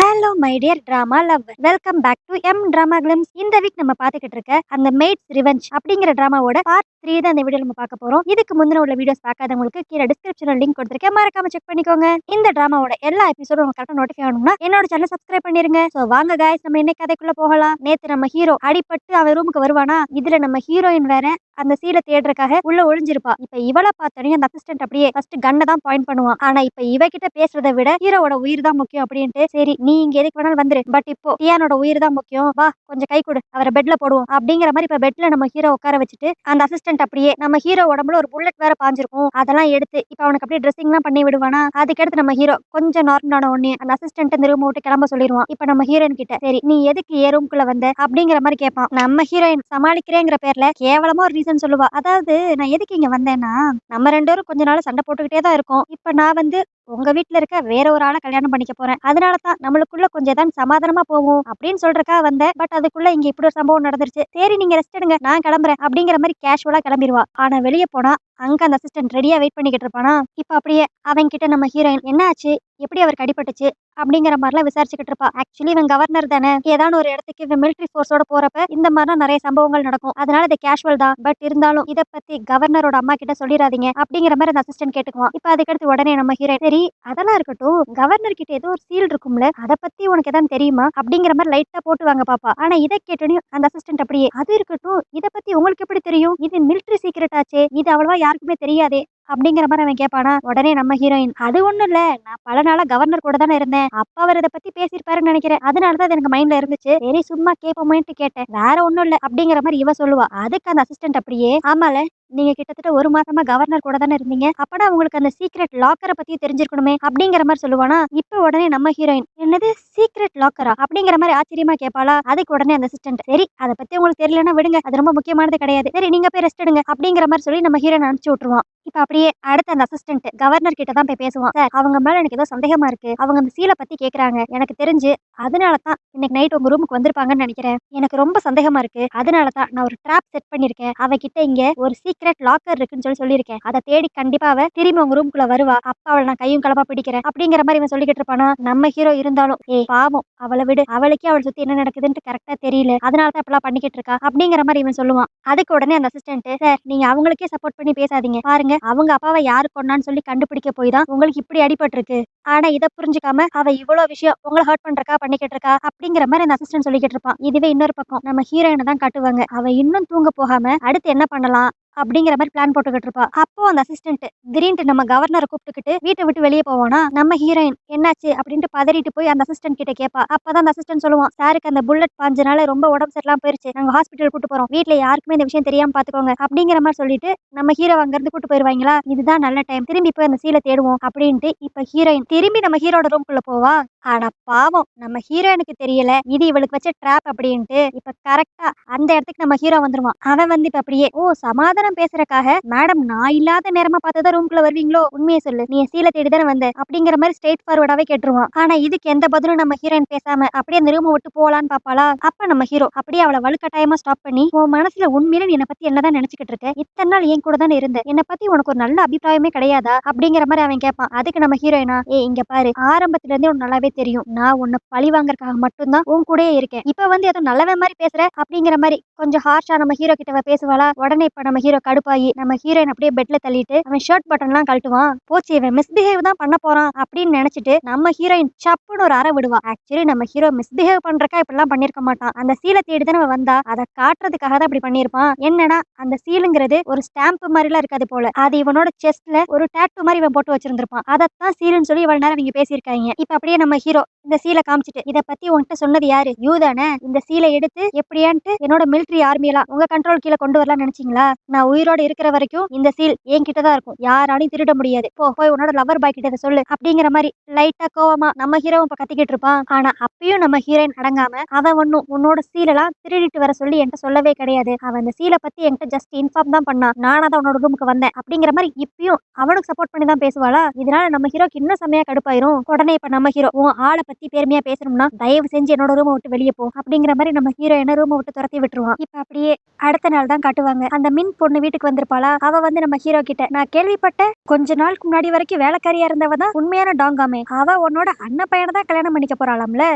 Hello my dear drama lover, welcome back to M drama glimpse. இந்த week நம்ம பாத்துக்கிட்டு இருக்க அந்த மேட்ஸ் ரிவெஞ்ச் அப்படிங்கிற டிராமாவோட பார்ட் 3 தான் இந்த வீடியோ நம்ம பார்க்க போறோம். இதுக்கு முந்தின உள்ள வீடியோஸ் பார்க்காதவங்களுக்கு கீழே டிஸ்கிரிப்ஷன்ல லிங்க் கொடுத்துருக்கேன், மறக்காம செக் பண்ணிக்கோங்க. இந்த டிராமாவோட எல்லா எபிசோடும் உங்களுக்கு கரெக்டா நோட்டிஃபை ஆகணும்னா என்னோட சேனல் சப்ஸ்கிரைப் பண்ணிருங்க. சோ வாங்க गाइस, நம்ம இன்னைக்கு கதைக்குள்ள போகலாம். நேத்து நம்ம ஹீரோ அடிபட்டு அவன் ரூமுக்கு வருவானா, இதுல நம்ம ஹீரோயின் வேற அந்த சீலை தேடுறதுக்காக உள்ள ஒளிஞ்சிருப்பா. இப்ப இவளை பார்த்தோன்னே அந்த அசிஸ்டன்ட் அப்படியே ஃபர்ஸ்ட் கண்ணை தான் பாயிண்ட் பண்ணுவான். ஆனா இப்ப இவகிட்ட பேசுறதை விட ஹீரோவோட உயிர் தான் முக்கியம் அப்படின்ட்டு, சரி நீ இங்க எதுக்கு வேணாலும் வந்துரு, பட் இப்போ டியானோட உயிர் தான் முக்கியம், வா கொஞ்சம் கை கொடு, அவரை பெட்ல போடுவோம் அப்படிங்கிற மாதிரி இப்ப பெட்ல நம்ம ஹீரோ உட்கார வச்சுட்டு அந்த அசிஸ்டன்ட் அப்படியே நம்ம ஹீரோ உடம்புல ஒரு புல்லட் வேற பாஞ்சிருக்கும், அதெல்லாம் எடுத்து இப்ப அவனுக்கு அப்படியே ட்ரெஸ்ஸிங் எல்லாம் பண்ணி விடுவானா. அதுக்கடுத்து நம்ம ஹீரோ கொஞ்சம் நார்மல் ஆன உடனே அந்த அசிஸ்டன்ட் இந்த ரூம் விட்டு கிளம்ப சொல்லிடுவான். இப்ப நம்ம ஹீரோயின் கிட்ட சரி நீ எதுக்கு ஏ ரூம்குள்ள வந்த அப்படிங்கிற மாதிரி கேட்பான். நம்ம ஹீரோயின் சமாளிக்கிறேங்கிற பேர்ல கேவலமா ஒரு ரீசன் சொல்லுவா. அதாவது நான் எதுக்கு இங்க வந்தேன்னா, நம்ம ரெண்டு பேரும் கொஞ்ச நாள் சண்டை போட்டுக்கிட்டே தான் இருக்கோம். இப்ப நான் வந்து உங்க வீட்ல இருக்க வேற ஒரு ஆளை கல்யாணம் பண்ணிக்க போறேன், அதனால தான் நம்மளுக்குள்ள கொஞ்சம் தான் சமாதானமா போவோம் அப்படின்னு சொல்றக்கா வந்தேன். பட் அதுக்குள்ள இங்க இப்படி ஒரு சம்பவம் நடந்துருச்சு, சரி நீங்க ரெஸ்ட் எடுங்க நான் கிளம்புறேன் அப்படிங்கிற மாதிரி கேஷுவலா கிளம்பிடுவா. ஆனா வெளியே போனா அங்க அந்த அசிஸ்டன்ட் ரெடியா வெயிட் பண்ணிக்கிட்டு இருப்பானா. இப்ப அப்படியே அவங்க கிட்ட நம்ம ஹீரோயின் என்ன ஆச்சு, எப்படி அவருக்கு அடிபட்டுச்சு அப்படிங்கிற மாதிரிலாம் விசாரிச்சுக்கிட்டு இருப்பா. ஆக்சுவலி இவன் கவர்னர் தானே, ஏதாவது ஒரு இடத்துக்கு இவன் மிலிட்டரி ஃபோர்ஸோட போறப்ப இந்த மாதிரிலாம் நிறைய சம்பவங்கள் நடக்கும், அதனால இது கேஷுவல் தான், பட் இருந்தாலும் இதை பத்தி கவர்னரோட அம்மா கிட்ட சொல்லிடாதீங்க அப்படிங்கிற மாதிரி அந்த அசிஸ்டன்ட் கேட்டுக்குவான். இப்ப அதுக்கடுத்து உடனே நம்ம ஹீரோயின் சரி அதெல்லாம் இருக்கட்டும், கவர்னர் கிட்ட ஏதோ ஒரு சீல் இருக்கும்ல, அதை பத்தி உனக்கு எதாவது தெரியுமா அப்படிங்கிற மாதிரி லைட்டா போட்டு வாங்க பாப்பா. ஆனா இதை கேட்டோன்னு அந்த அசிஸ்டன்ட் அப்படியே அது இருக்கட்டும், இதை பத்தி உங்களுக்கு எப்படி தெரியும், இது மிலிட்டரி சீக்ரெட் ஆச்சே, இது அவ்வளவா யாருக்குமே தெரியாதே அப்படிங்கிற மாதிரி அவன் கேட்பானா. உடனே நம்ம ஹீரோயின் அது ஒண்ணும் இல்ல, நான் பல நாளா கவர்னர் கூட தானே இருந்தேன், அப்ப அவர் இதை பத்தி பேசியிருப்பாருன்னு நினைக்கிறேன், அதனாலதான் அது எனக்கு மைண்ட்ல இருந்துச்சு, சரி சும்மா கேட்போமேன்ட்டு கேட்டேன், வேற ஒண்ணும் இல்ல அப்படிங்கிற மாதிரி இவ சொல்லுவா. அதுக்கு அந்த அசிஸ்டன்ட் அப்படியே ஆமால, நீங்க கிட்டத்தட்ட ஒரு மாசமா கவர்னர் கூட தானே இருந்தீங்க, அப்பனா உங்களுக்கு அந்த சீக்ரெட் லாக்கரை பத்தி தெரிஞ்சிருக்கணுமே அப்படிங்கிற மாதிரி சொல்லுவானா. இப்ப உடனே நம்ம ஹீரோயின் என்னது சீக்ரெட் லாக்கரா அப்படிங்கிற மாதிரி ஆச்சரியமா கேட்பாளா. அதுக்கு உடனே அந்த அசிஸ்டன்ட் சரி அதை பத்தி உங்களுக்கு தெரியலன்னா விடுங்க, அது ரொம்ப முக்கியமானது கிடையாது, சரி நீங்க போய் ரெஸ்ட் எடுங்க அப்படிங்கிற மாதிரி சொல்லி நம்ம ஹீரோயின் அனுப்பிச்சு விட்டுருவான். இப்ப அப்படியே அடுத்த அந்த அசிஸ்டன்ட் கவர்னர் கிட்ட தான் போய் பேசுவான். சார் அவங்க மேல எனக்கு ஏதோ சந்தேகமா இருக்கு, அவங்க அந்த சீலை பத்தி கேக்குறாங்க, எனக்கு தெரிஞ்சு அதனால தான் இன்னைக்கு நைட் உங்க ரூமுக்கு வந்திருப்பாங்கன்னு நினைக்கிறேன், எனக்கு ரொம்ப சந்தேகமா இருக்கு, அதனால தான் நான் ஒரு ட்ராப் செட் பண்ணிருக்கேன், அவகிட்ட இங்க ஒரு சீக்ரெட் லாக்கர் இருக்குன்னு சொல்லியிருக்கேன், அதை தேடி கண்டிப்பா அவ திரும்பி உங்க ரூமுக்குள்ள வருவா, அப்ப அவளை நான் கையும் களமா பிடிக்கிறேன் அப்படிங்கிற மாதிரி இவன் சொல்லிக்கிட்டு இருப்பானா. நம்ம ஹீரோ இருந்தாலும் பாவம் அவளை விடு, அவளுக்கே அவள் சுத்தி என்ன நடக்குதுன்னு கரெக்டா தெரியல, அதனால தான் இப்பெல்லாம் பண்ணிக்கிட்டு இருக்கா அப்படிங்கிற மாதிரி இவன் சொல்லுவான். அதுக்கு உடனே அந்த அசிஸ்டன்ட் சார் நீங்க அவங்களுக்கே சப்போர்ட் பண்ணி பேசாதீங்க, பாருங்க அவங்க அப்பாவை யாரு கொன்னான்னு சொல்லி கண்டுபிடிக்க போய் தான் உங்களுக்கு இப்படி அடிபட்டிருக்கு, ஆனா இதை புரிஞ்சுக்காம அவ இவ்வளவு விஷயம் உங்களை ஹர்ட் பண்றக்கா பண்ணிக்கிட்டு இருக்கா அப்படிங்கிற மாதிரி அந்த அசிஸ்டன்ட் சொல்லிக்கிட்டு இருப்பான். இதுவே இன்னொரு பக்கம் நம்ம ஹீரோயினை தான் காட்டுவாங்க. அவ இன்னும் தூங்க போகாம அடுத்து என்ன பண்ணலாம் அப்படிங்கிற மாதிரி பிளான் போட்டுக்கிட்டு இருப்பா. அப்போ அந்த அசிஸ்டன்ட் திடீர்னு நம்ம கவர்னரை கூப்பிட்டுக்கிட்டு வீட்டை விட்டு வெளியே போவானா. நம்ம ஹீரோயின் என்னாச்சு அப்படின்ட்டு பதறிட்டு போய் அந்த அசிஸ்டன்ட் கிட்ட கேட்பா. அப்பதான் அந்த அசிஸ்டன்ட் சொல்லுவான், சாருக்கு அந்த புல்லட் பாஞ்சனால ரொம்ப உடம்பு சரியில்லாம போயிருச்சு, நாங்க ஹாஸ்பிட்டல் கூட்டு போறோம், வீட்டுல யாருக்குமே இந்த விஷயம் தெரியாம பாத்துக்கோங்க அப்படிங்கிற மாதிரி சொல்லிட்டு நம்ம ஹீரோ அங்க இருந்து கூட்டு போயிருவாங்களா. இதுதான் நல்ல டைம், திரும்பி போய் அந்த சீலை தேடுவோம் அப்படின்ட்டு இப்ப ஹீரோயின் திரும்பி நம்ம ஹீரோட ரூம்குள்ள போவா. ஆனா பாவம் நம்ம ஹீரோயினுக்கு தெரியல இது இவளுக்கு வச்ச ட்ராப் அப்படின்ட்டு. இப்ப கரெக்டா அந்த இடத்துக்கு நம்ம ஹீரோ வந்துருவான். அவன் வந்து இப்ப அப்படியே ஓ சமாதானம் பேசுறக்காக மேடம் நான் இல்லாத நேரமா பார்த்தா ரூம்குள்ள வருவீங்களோ, உண்மையை சொல்லு நீ சீலை தேடி தானே வந்த அப்படிங்கிற மாதிரி ஸ்ட்ரெயிட் ஃபார்வர்டாவே கேட்டுருவான். ஆனா இதுக்கு எந்த பதிலும் நம்ம ஹீரோயின் பேசாம அப்படியே அந்த ரூமை விட்டு போலான்னு பாப்பாளா. அப்ப நம்ம ஹீரோ அப்படியே அவளை வலுக்கட்டாயமா ஸ்டாப் பண்ணி உன் மனசுல உண்மையில நீ என்னை பத்தி என்னதான் நினைச்சுக்கிட்டு இருக்க, இத்தனை நாள் என் கூட தானே இருந்த, என்னை பத்தி உனக்கு ஒரு நல்ல அபிப்பிராயமே கிடையாதா அப்படிங்கிற மாதிரி அவன் கேட்பான். அதுக்கு நம்ம ஹீரோயினா இங்க பாரு, ஆரம்பத்துல இருந்தே உனக்கு நல்லாவே தெரியும் நான் உன்னை பழி வாங்கறதுக்காக மட்டும்தான் உன் கூடயே இருக்கேன், இப்ப வந்து ஏதோ நல்லவன் மாதிரி பேசுற அப்படிங்கிற மாதிரி கொஞ்சம் ஹார்ஷா நம்ம ஹீரோ கிட்ட பேசுவாளா. உடனே இப்ப நம்ம ஹீரோ கடுப்பாயி நம்ம ஹீரோயின் அப்படியே பெட்ல தள்ளிட்டு அவன் ஷர்ட் பட்டன் எல்லாம் கழட்டுவான். போச்சு இவன் மிஸ்பிஹேவ் தான் பண்ண போறான் அப்படின்னு நினைச்சிட்டு நம்ம ஹீரோயின் சப்புன்னு ஒரு அறை விடுவா. ஆக்சுவலி நம்ம ஹீரோ மிஸ்பிஹேவ் பண்றக்கா இப்படிலாம் பண்ணிருக்க மாட்டான், அந்த சீலை தேடி தானே வந்தா அதை காட்டுறதுக்காக தான் அப்படி பண்ணிருப்பான். என்னன்னா அந்த சீலுங்கிறது ஒரு ஸ்டாம்ப் மாதிரி எல்லாம் இருக்காது போல, அது இவனோட செஸ்ட்ல ஒரு டாட்டூ மாதிரி இவன் போட்டு வச்சிருந்திருப்பான், அதைத்தான் சீலுன்னு சொல்லி இவ்வளவு நேரம் இவங்க பேசியிருக்காங்க. இப்ப அப்படியே நம்ம ஹீரோ இந்த சீலை காமிச்சிட்டு இதை பத்தி உன்கிட்ட சொன்னது யாரு, யூ தானே, இந்த சீலை எடுத்து எப்படியான்ட்டு என்னோட மிலிட்டரி ஆர்மியெல்லாம் உங்க கண்ட்ரோல் கீழே கொண்டு வரலாம் நினைச்சீங்களா, நான் உயிரோட இருக்கிற வரைக்கும் இந்த சீல் என்கிட்ட தான் இருக்கும், யாராலையும் திருட முடியாது, போய் உன்னோட லவர் பாய் கிட்ட சொல்லு அப்படிங்கிற மாதிரி லைட்டா கோவமா நம்ம ஹீரோ இப்ப கத்திக்கிட்டு இருப்பான். ஆனா அப்பயும் நம்ம ஹீரோயின் அடங்காம அவன் ஒன்னும் உன்னோட சீலெல்லாம் திருடிட்டு வர சொல்லி என்கிட்ட சொல்லவே கிடையாது, அவன் அந்த சீலை பத்தி என்கிட்ட ஜஸ்ட் இன்ஃபார்ம் தான் பண்ணா, நானா தான் உன்னோட ரூமுக்கு வந்தேன் அப்படிங்கிற மாதிரி இப்பயும் அவனுக்கு சப்போர்ட் பண்ணி தான் பேசுவாளா. இதனால நம்ம ஹீரோக்கு இன்னும் செம்மையா கடுப்பாயிரும். உடனே இப்ப நம்ம ஹீரோ உன் ஆளை பத்தி பெருமையா பேசணும்னா தயவு செஞ்சு என்னோட ரூமை விட்டு வெளியே போ அப்படிங்கிற மாதிரி நம்ம ஹீரோ என்ன ரூமை விட்டு துரத்தி விட்டுருவான். இப்ப அப்படியே அடுத்த நாள் தான் காட்டுவாங்க. அந்த மின் பொண்ணு வீட்டுக்கு வந்திருப்பாளா. அவ வந்து நம்ம ஹீரோ கிட்ட நான் கேள்விப்பட்ட கொஞ்ச நாளுக்கு முன்னாடி வரைக்கும் வேலைக்காரியா இருந்தவ தான் உண்மையான டாங்காமே. அவ உன்னோட அண்ணன் பையனை தான் கல்யாணம் பண்ணிக்க போறாளாம்ல.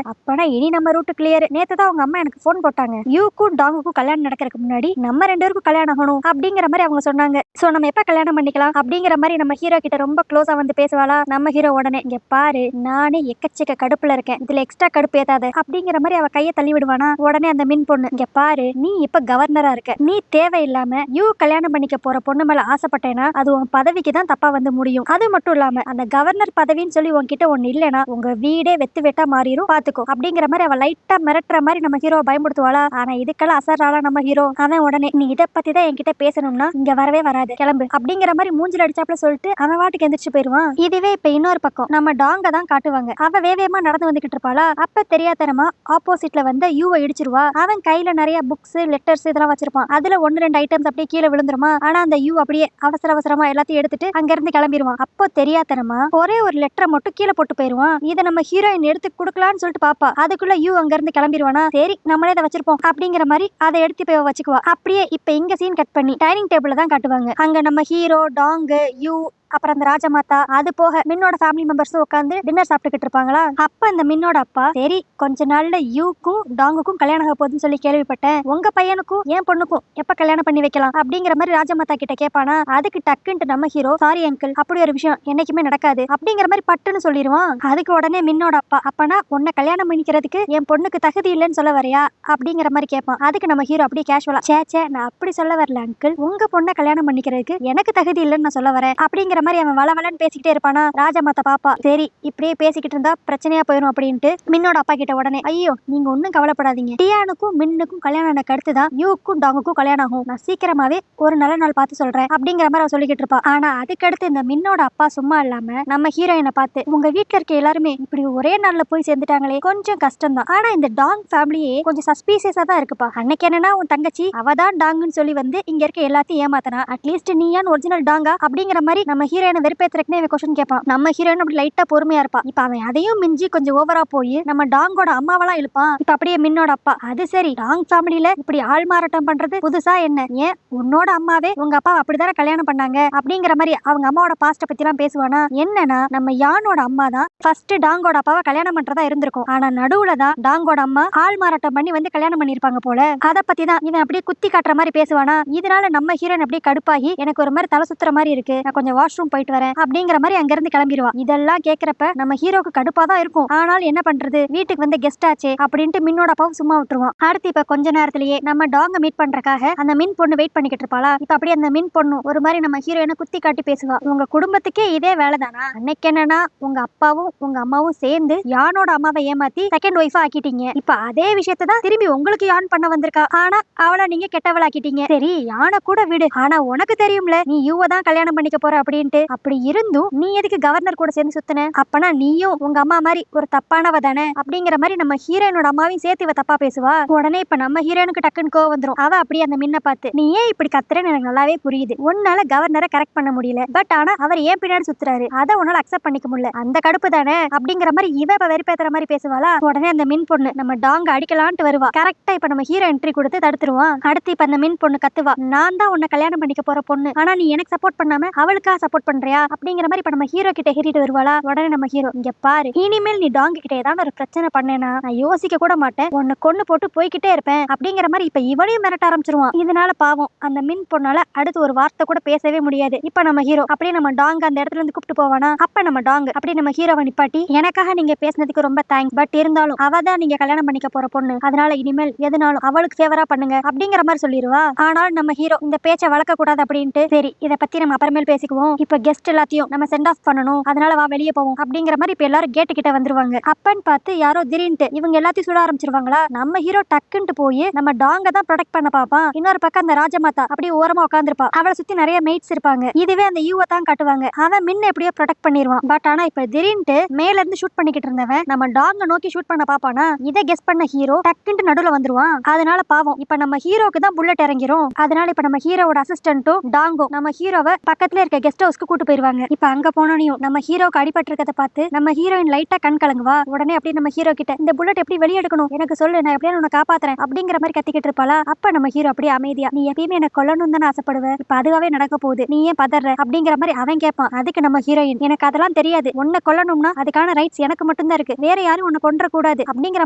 அப்பனா இனி நம்ம ரூட் கிளியர். நேத்து தான் அவங்க அம்மா எனக்கு போன் போட்டாங்க, யூக்கும் டாங்குக்கும் கல்யாணம் நடக்கிறதுக்கு முன்னாடி நம்ம 2 பேருக்கும் கல்யாணம் ஆகணும் அப்படிங்கிற மாதிரி அவங்க சொன்னாங்க. சோ நம்ம எப்ப கல்யாணம் பண்ணிக்கலாம் அப்படிங்கிற மாதிரி நம்ம ஹீரோ கிட்ட ரொம்ப க்ளோஸா வந்து பேசுவாளா. நம்ம ஹீரோ உடனே இங்க பாரு, நானே எக்கச்சக்க கடுப்புல இருக்கேன், இதுல எக்ஸ்ட்ரா கடுப்பு ஏத்தாத அப்படிங்கிற மாதிரி அவ கையை தள்ளி விடுவானா. உடனே அந்த மின் பொண்ணு, இங்க பாரு, நீ இப்ப கவர்னரா இருக்க, நீ தேவையில்லாம யூ கல்யாணம் பண்ணிக்க போற பொண்ணு மேல ஆசைப்பட்டேன்னா அது உன் பதவிக்கு தான் தப்பா வந்து முடியும். அது மட்டும் இல்லாம அந்த கவர்னர் பதவின்னு சொல்லி உன்கிட்ட ஒண்ணு இல்லைன்னா உங்க வீடே வெத்து வெட்டா மாறிடும் பாத்துக்கோ அப்படிங்கிற மாதிரி அவ லைட்டா மிரட்டுற மாதிரி நம்ம ஹீரோ பயன்படுத்துவாளா. ஆனா இதுக்கெல்லாம் அசராளா நம்ம ஹீரோ. அவன் உடனே நீ இதை பத்தி தான் என்கிட்ட பேசணும்னா இங்க வரவே வராது, கிளம்பு அப்படிங்கிற மாதிரி மூஞ்சில அடிச்சாப்ல சொல்லிட்டு அவன் வாட்டுக்கு எந்திரிச்சு போயிருவான். இதுவே இப்ப இன்னொரு பக்கம் நம்ம டாங்க தான் காட்டுவாங்க. அவ வேகமா நடந்து வந்துகிட்டு இருப்பாளா. அப்ப தெரியாதனமா ஆப்போசிட்ல வந்து யூவை இடிச்சிருவா. அவன் கையில நிறைய புக்ஸ் லெட்டர்ஸ் இதெல்லாம் வச்சிருப்பான். அதுல 1-2 ஐட்டம்ஸ் அப்படியே கீழே விழுந்துருமா. ஆனா அந்த யூ அப்படியே அவசர அவசரமா எல்லாத்தையும் எடுத்துட்டு அங்க இருந்து கிளம்பிடுவான். அப்போ தெரியாதனமா ஒரே ஒரு லெட்டரை மட்டும் கீழே போட்டு போயிருவான். இதை நம்ம ஹீரோயின் எடுத்து கொடுக்கலான்னு சொல்லிட்டு பாப்பா. அதுக்குள்ள யூ அங்க இருந்து கிளம்பிடுவானா. சரி நம்மளே இதை வச்சிருப்போம் அப்படிங்கிற மாதிரி அதை எடுத்து போய் வச்சுக்குவா. அப்படியே இப்ப இங்க சீன் கட் பண்ணி டைனிங் டேபிள் தான் காட்டுவாங்க. அங்க நம்ம ஹீரோ, டாங்கு, யூ, அப்புறம் அந்த ராஜமாதா, அது போக மின்னோட ஃபேமிலி மெம்பர்ஸும் உட்காந்து டின்னர் சாப்பிட்டுக்கிட்டு இருப்பாங்களா. அப்ப அந்த மின்னோட அப்பா, சரி கொஞ்ச நாள்ல யூக்கும் டாங்குக்கும் கல்யாணம் ஆக போகுதுன்னு சொல்லி கேள்விப்பட்டேன், உங்க பையனுக்கும் என் பொண்ணுக்கும் எப்ப கல்யாணம் பண்ணி வைக்கலாம் அப்படிங்கிற மாதிரி ராஜமாதா கிட்ட கேட்பானா. அதுக்கு டக்குன்ட்டு நம்ம ஹீரோ, சாரி அங்கிள், அப்படி ஒரு விஷயம் என்னைக்குமே நடக்காது அப்படிங்கிற மாதிரி பட்டுன்னு சொல்லிடுவான். அதுக்கு உடனே மின்னோட அப்பா, அப்பனா உன்னை கல்யாணம் பண்ணிக்கிறதுக்கு என் பொண்ணுக்கு தகுதி இல்லைன்னு சொல்ல வரையா அப்படிங்கிற மாதிரி கேட்பான். அதுக்கு நம்ம ஹீரோ அப்படியே கேஷுவலா, சேச்சே நான் அப்படி சொல்ல வரல அங்கிள், உங்க பொண்ணை கல்யாணம் பண்ணிக்கிறதுக்கு எனக்கு தகுதி இல்லைன்னு நான் சொல்ல வரேன் அப்படிங்கிற மாதிரி அவன் வளவலன்னு பேசிக்கிட்டே இருப்பானா. ராஜமாதா பாப்பா, சரி இப்படியே பேசிக்கிட்டு இருந்தா பிரச்சனையா போயிடும் அப்படின்ட்டு மின்னோட அப்பா கிட்ட உடனே, ஐயோ நீங்க ஒன்னும் கவலைப்படாதீங்க, டியானுக்கும் மின்னுக்கும் கல்யாணம் எனக்கு அடுத்துதான் யூக்கும் டாங்குக்கும் கல்யாணம் ஆகும், நான் சீக்கிரமாவே ஒரு நல்ல நாள் பார்த்து சொல்றேன் அப்படிங்கிற மாதிரி அவ சொல்லிக்கிட்டு இருப்பா. ஆனா அதுக்கடுத்து இந்த மின்னோட அப்பா சும்மா இல்லாம நம்ம ஹீரோயினை பார்த்து, உங்க வீட்டுல இருக்க எல்லாருமே இப்படி ஒரே நாள்ல போய் சேர்ந்துட்டாங்களே, கொஞ்சம் கஷ்டம் தான். ஆனா இந்த டாங் ஃபேமிலியே கொஞ்சம் சஸ்பீசியஸா தான் இருக்குப்பா. அன்னைக்கு என்னன்னா உன் தங்கச்சி அவதான் டாங்குன்னு சொல்லி வந்து இங்க இருக்க எல்லாத்தையும் ஏமாத்தனா, அட்லீஸ்ட் நீயான் ஒரிஜினல் டாங்கா அப்படிங்கிற மாதிரி நம்ம ஹீரோயினை வெறுப்பேத்துறதுக்குனே கொஸ்டின் கேட்பான். நம்ம ஹீரோயின் அப்படி லைட்டா பொறுமையா இருப்பா. இப்ப அவன் அதையும் மிஞ்சி கொஞ்சம் ஓவரா போய் நம்ம டாங்கோட அம்மாவெல்லாம் இழுப்பான். இப்ப அப்படியே மின்னோட அப்பா, அது சரி டாங் ஃபேமிலியில இப்படி ஆள் மாறாட்டம் பண்றது புதுசா என்ன, ஏன் உன்னோட அம்மாவே உங்க அப்பா அப்படிதானே கல்யாணம் பண்ணாங்க அப்படிங்கிற மாதிரி அவங்க அம்மாவோட பாஸ்ட பத்தி எல்லாம் பேசுவானா. என்னன்னா நம்ம யானோட அம்மா தான் ஃபர்ஸ்ட் டாங்கோட அப்பாவை கல்யாணம் பண்றதா இருந்திருக்கும். ஆனா நடுவுல தான் டாங்கோட அம்மா ஆள் மாறாட்டம் பண்ணி வந்து கல்யாணம் பண்ணிருப்பாங்க போல. அதை பத்தி தான் இவன் அப்படியே குத்தி காட்டுற மாதிரி பேசுவானா. இதனால நம்ம ஹீரோயின் அப்படியே கடுப்பாகி, எனக்கு ஒரு மாதிரி தலை சுத்துற மாதிரி இருக்கு, நான் கொஞ்சம் வாஷ்ரூம் போயிட்டு வரேன் அப்படிங்கிற மாதிரி அங்க இருந்து கிளம்பிடுவா. இதெல்லாம் கேக்குறப்ப நம்ம ஹீரோக்கு கடுப்பா தான் இருக்கும். ஆனால் என்ன பண்றது, வீட்டுக்கு வந்து கெஸ்ட் ஆச்சே அப்படின்ட்டு மின்னோட அப்பாவும் சும்மா விட்டுருவான். அடுத்து இப்ப கொஞ்ச நேரத்திலேயே நம்ம டாங்க மீட் பண்றதுக்காக அந்த மின் பொண்ணு வெயிட் பண்ணிக்கிட்டு இருப்பாளா. இப்ப அப்படியே அந்த மின் பொண்ணு ஒரு மாதிரி நம்ம ஹீரோயினை குத்தி காட்டி பேசுவா. உங்க குடும்பத்துக்கே இதே வேலைதானா, அன்னைக்கு என்னன்னா உங்க அப்பாவும் உங்க அம்மாவும் சேர்ந்து யானோட அம்மாவை ஏமாத்தி செகண்ட் ஒய்ஃபா ஆக்கிட்டீங்க, இப்ப அதே விஷயத்தை தான் திரும்பி உங்களுக்கு யான் பண்ண வந்திருக்கா, ஆனா அவளை நீங்க கெட்டவள் ஆக்கிட்டீங்க. சரி யானை கூட விடு, ஆனா உனக்கு தெரியும்ல நீ யூவை தான் கல்யாணம் பண்ணிக்க போற அப்படின்ட்டு, அப்படி இருந்தும் நீ எதுக்கு கவர்னர் கூட சேர்ந்து சுத்தின, அப்பனா நீயும் உங்க அம்மா மாதிரி ஒரு தப்பானவ தானே அப்படிங்கிற மாதிரி நம்ம ஹீரோயினோட அம்மாவையும் சேர்த்து இவ தப்பா பேசுவா. உடனே இப்ப நம்ம ஹீரோயினுக்கு டக்குன்னு கோவம் வந்துரும். அவ அப்படியே அந்த மின்ன பார்த்து, நீ ஏன் இப்படி கத்துறன்னு எனக்கு நல்லாவே புரியுது, உன்னால கவர்னரை கரெக்ட் பண்ண முடியல, பட் ஆனா அவர் ஏன் பின்னாடி சுத்துறாரு அதை உன்னால அக்செப்ட் பண்ணிக்க முடியல, அந்த கடுப்பு தானே அப்படிங்கிற மாதிரி இவ இப்ப வெறுப்பேத்துற மாதிரி பேசுவாளா. உடனே அந்த மின் பொண்ணு நம்ம டாங்க அடிக்கலான்ட்டு வருவா. கரெக்டா இப்ப நம்ம ஹீரோ என்ட்ரி கொடுத்து தடுத்துருவான். அடுத்து இப்ப அந்த மின் பொண்ணு கத்துவா, நான் தான் உன்னை கல்யாணம் பண்ணிக்க போற பொண்ணு, ஆனா நீ எனக்கு சப்போர்ட் பண்ணாம அவளுக்கா சப்போர்ட் பண்றியா அப்படிங்கிற மாதிரி இப்ப நம்ம ஹீரோ கிட்ட ஹீரிட்டு வருவாளா. உடனே நம்ம ஹீரோ, இங்க பாரு இனிமேல் நீ டாங் கிட்ட ஏதாவது ஒரு பிரச்சனை பண்ணேனா நான் யோசிக்க கூட மாட்டேன், உன்னை கொண்டு போட்டு போய்கிட்டே இருப்பேன் அப்படிங்கிற மாதிரி இப்ப இவளையும் மிரட்ட ஆரம்பிச்சிருவான். இதனால பாவம் அந்த மின் பொண்ணால அடுத்து ஒரு வார்த்தை கூட பேசவே முடியாது. இப்ப நம்ம ஹீரோ அப்படியே நம்ம டாங் அந்த இடத்துல இருந்து கூப்பிட்டு போவானா. அப்ப நம்ம டாங் அப்படியே நம்ம ஹீரோவை நிப்பாட்டி, எனக்காக நீங்க பேசினதுக்கு ரொம்ப தேங்க்ஸ், பட் இருந்தாலும் அவ தான் நீங்க கல்யாணம் பண்ணிக்க போற பொண்ணு, அதனால இனிமேல் எதுனாலும் அவளுக்கு ஃபேவரா பண்ணுங்க அப்படிங்கிற மாதிரி சொல்லிடுவா. ஆனால் நம்ம ஹீரோ இந்த பேச்சை வளர்க்க கூடாது அப்படின்ட்டு, சரி இதை பத்தி நம்ம அப்புறமேல் பேசிக்குவோம், இப்ப கெஸ்ட் எல்லாத்தையும் நம்ம சென்ட் ஆஃப் பண்ணணும், அதனால வா வெளியே போவோம் அப்படிங்கிற மாதிரி இப்ப எல்லாரும் கேட்டு கிட்ட வந்துருவாங்க. அப்பன்னு பார்த்து யாரோ திடீர்னு இவங்க எல்லாத்தையும் சுட ஆரம்பிச்சிருவாங்களா. நம்ம ஹீரோ டக்குன்ட்டு போய் நம்ம டாங்க தான் ப்ரொடெக்ட் பண்ண பாப்பான். இன்னொரு பக்கம் அந்த ராஜமாதா அப்படியே ஓரமா உட்காந்துருப்பா. அவளை சுத்தி நிறைய மெய்ட்ஸ் இருப்பாங்க. இதுவே அந்த யூவை தான் காட்டுவாங்க. அவன் மின்ன எப்படியோ ப்ரொடெக்ட் பண்ணிடுவான். பட் ஆனா இப்ப திடீர்னு மேல இருந்து ஷூட் பண்ணிக்கிட்டு இருந்தவன் நம்ம டாங்க நோக்கி ஷூட் பண்ண பாப்பானா. இதை கெஸ் பண்ண ஹீரோ டக்குன்ட்டு நடுவுல வந்துருவான். அதனால பாவம் இப்ப நம்ம ஹீரோக்கு தான் புல்லட் இறங்கிரும். அதனால இப்ப நம்ம ஹீரோவோட அசிஸ்டன்ட்டும் டாங்கோ நம்ம ஹீரோவை பக்கத்துல இருக்க கெஸ்ட் ஹவுஸ்க்கு கூட்டு போயிருவாங்க. இப்ப அங்க போனோனையும் நம்ம ஹீரோக்கு அடிபட்டிருக்கத பார்த்து நம்ம ஹீரோயின் லைட்டா கண் கலங்குவா. உடனே அப்படியே நம்ம ஹீரோ கிட்ட இந்த புல்லட் எப்படி வெளியே எடுக்கணும் எனக்கு சொல்லு, நான் எப்படியா உன்னை காப்பாத்துறேன் அப்படிங்கிற மாதிரி கத்திக்கிட்டு இருப்பாளா. அப்ப நம்ம ஹீரோ அப்படியே அமைதியா, நீ எப்பயுமே என்ன கொல்லணும் தானே ஆசைப்படுவ, இப்ப அதுவாவே நடக்க போகுது, நீ ஏன் பதற அப்படிங்கிற மாதிரி அவன் கேட்பான். அதுக்கு நம்ம ஹீரோயின், எனக்கு அதெல்லாம் தெரியாது, உன்னை கொல்லணும்னா அதுக்கான ரைட்ஸ் எனக்கு மட்டும்தான் இருக்கு, வேற யாரும் உன்னை கொன்ற கூடாது அப்படிங்கிற